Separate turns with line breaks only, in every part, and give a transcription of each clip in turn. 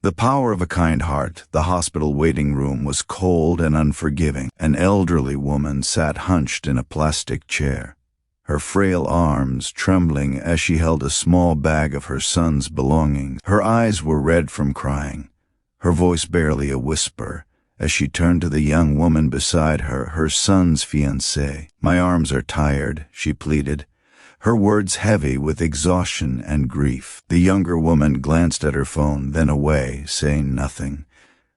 The power of a kind heart. The hospital waiting room was cold and unforgiving. An elderly woman sat hunched in a plastic chair, her frail arms trembling as she held a small bag of her son's belongings. Her eyes were red from crying, her voice barely a whisper, as she turned to the young woman beside her, her son's fiancée. "My arms are tired," she pleaded, her words heavy with exhaustion and grief. The younger woman glanced at her phone, then away, saying nothing.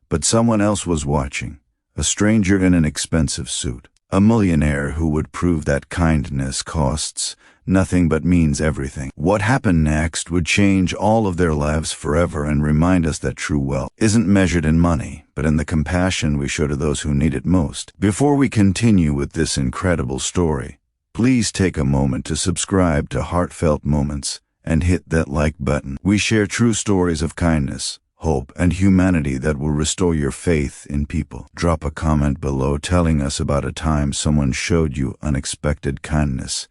But someone else was watching, a stranger in an expensive suit, a millionaire who would prove that kindness costs nothing but means everything. What happened next would change all of their lives forever and remind us that true wealth isn't measured in money, but in the compassion we show to those who need it most. Before we continue with this incredible story, please take a moment to subscribe to Heartfelt Moments and hit that like button. We share true stories of kindness, hope, and humanity that will restore your faith in people. Drop a comment below telling us about a time someone showed you unexpected kindness.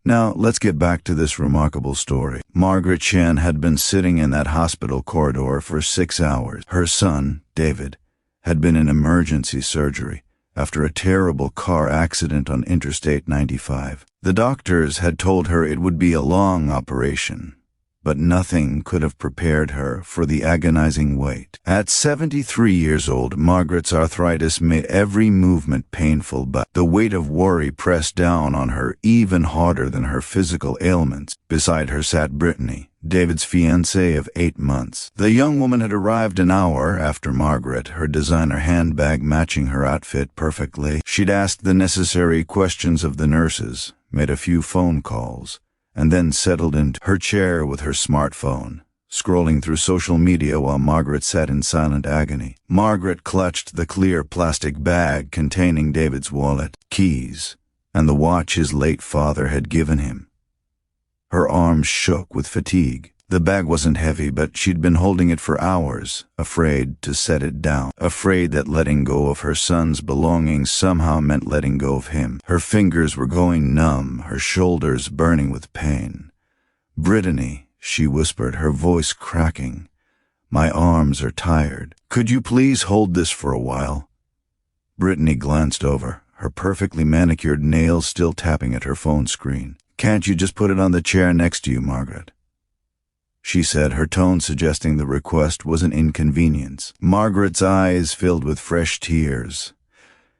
Now, let's get back to this remarkable story. Margaret Chen had been sitting in that hospital corridor for 6 hours. Her son, David, had been in emergency surgery after a terrible car accident on Interstate 95. The doctors had told her it would be a long operation, but nothing could have prepared her for the agonizing wait. At 73 years old, Margaret's arthritis made every movement painful, but the weight of worry pressed down on her even harder than her physical ailments. Beside her sat Brittany, David's fiancée of 8 months. The young woman had arrived an hour after Margaret, her designer handbag matching her outfit perfectly. She'd asked the necessary questions of the nurses, made a few phone calls, and then settled into her chair with her smartphone, scrolling through social media while Margaret sat in silent agony. Margaret clutched the clear plastic bag containing David's wallet, keys, and the watch his late father had given him. Her arms shook with fatigue. The bag wasn't heavy, but she'd been holding it for hours, afraid to set it down, afraid that letting go of her son's belongings somehow meant letting go of him. Her fingers were going numb, her shoulders burning with pain. "Brittany," she whispered, her voice cracking, "my arms are tired. Could you please hold this for a while?" Brittany glanced over, her perfectly manicured nails still tapping at her phone screen. "Can't you just put it on the chair next to you, Margaret?" she said, her tone suggesting the request was an inconvenience. Margaret's eyes filled with fresh tears.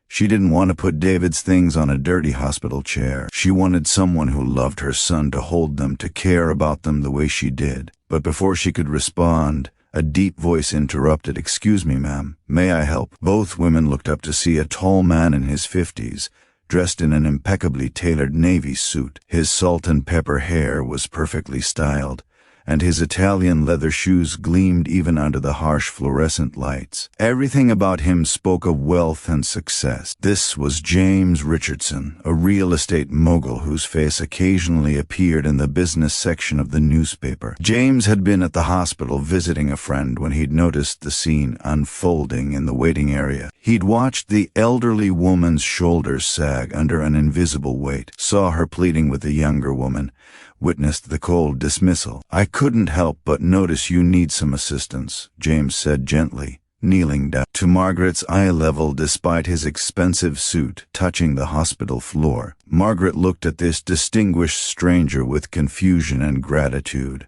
She didn't want to put David's things on a dirty hospital chair. She wanted someone who loved her son to hold them, to care about them the way she did. But before she could respond, a deep voice interrupted. "Excuse me, ma'am. May I help?" Both women looked up to see a tall man in his 50s, dressed in an impeccably tailored navy suit. His salt and pepper hair was perfectly styled, and his Italian leather shoes gleamed even under the harsh fluorescent lights. Everything about him spoke of wealth and success. This was James Richardson, a real estate mogul whose face occasionally appeared in the business section of the newspaper. James had been at the hospital visiting a friend when he'd noticed the scene unfolding in the waiting area. He'd watched the elderly woman's shoulders sag under an invisible weight, saw her pleading with the younger woman, witnessed the cold dismissal. "I couldn't help but notice you need some assistance," James said gently, kneeling down to Margaret's eye level despite his expensive suit touching the hospital floor. Margaret looked at this distinguished stranger with confusion and gratitude.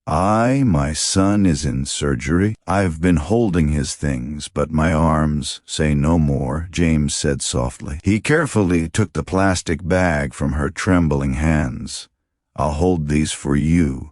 My son is in surgery. I've been holding his things, but my arms say no more," James said softly. He carefully took the plastic bag from her trembling hands. "I'll hold these for you,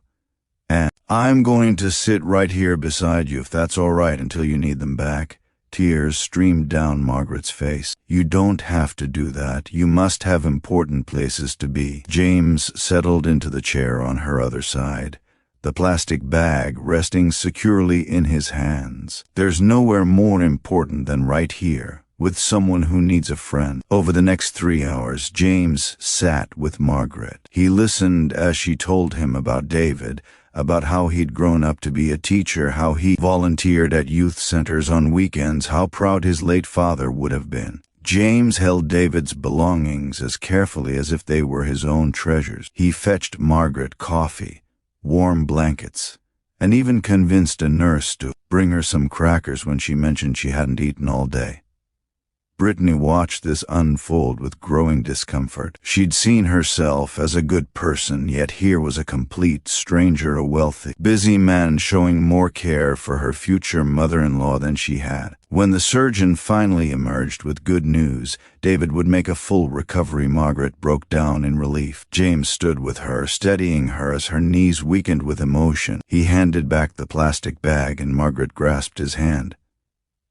and I'm going to sit right here beside you if that's all right until you need them back." Tears streamed down Margaret's face. "You don't have to do that. You must have important places to be." James settled into the chair on her other side, the plastic bag resting securely in his hands. "There's nowhere more important than right here, with someone who needs a friend." Over the next 3 hours, James sat with Margaret. He listened as she told him about David, about how he'd grown up to be a teacher, how he volunteered at youth centers on weekends, how proud his late father would have been. James held David's belongings as carefully as if they were his own treasures. He fetched Margaret coffee, warm blankets, and even convinced a nurse to bring her some crackers when she mentioned she hadn't eaten all day. Brittany watched this unfold with growing discomfort. She'd seen herself as a good person, yet here was a complete stranger, a wealthy, busy man showing more care for her future mother-in-law than she had. When the surgeon finally emerged with good news, David would make a full recovery, Margaret broke down in relief. James stood with her, steadying her as her knees weakened with emotion. He handed back the plastic bag and Margaret grasped his hand.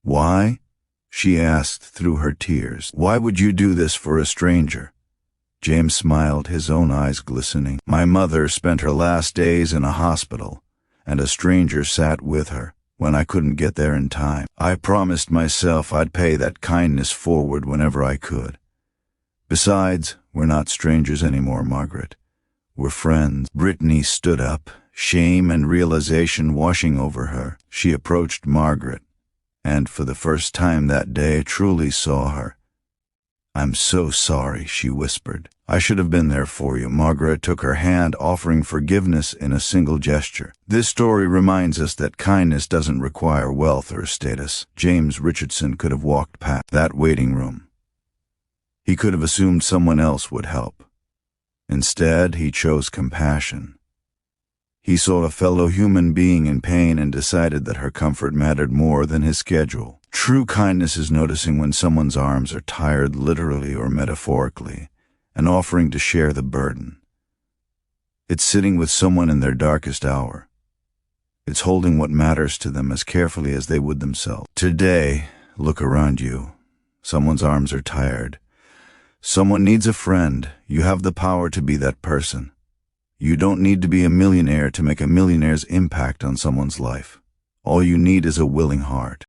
"Why?" she asked through her tears. "Why would you do this for a stranger?" James smiled, his own eyes glistening. "My mother spent her last days in a hospital, and a stranger sat with her when I couldn't get there in time. I promised myself I'd pay that kindness forward whenever I could. Besides, we're not strangers anymore, Margaret. We're friends." Brittany stood up, shame and realization washing over her. She approached Margaret, and for the first time that day truly saw her. "I'm so sorry," she whispered. "I should have been there for you." Margaret took her hand, offering forgiveness in a single gesture. This story reminds us that kindness doesn't require wealth or status. James Richardson could have walked past that waiting room. He could have assumed someone else would help. Instead, he chose compassion. He saw a fellow human being in pain and decided that her comfort mattered more than his schedule. True kindness is noticing when someone's arms are tired, literally or metaphorically, and offering to share the burden. It's sitting with someone in their darkest hour. It's holding what matters to them as carefully as they would themselves. Today, look around you. Someone's arms are tired. Someone needs a friend. You have the power to be that person. You don't need to be a millionaire to make a millionaire's impact on someone's life. All you need is a willing heart.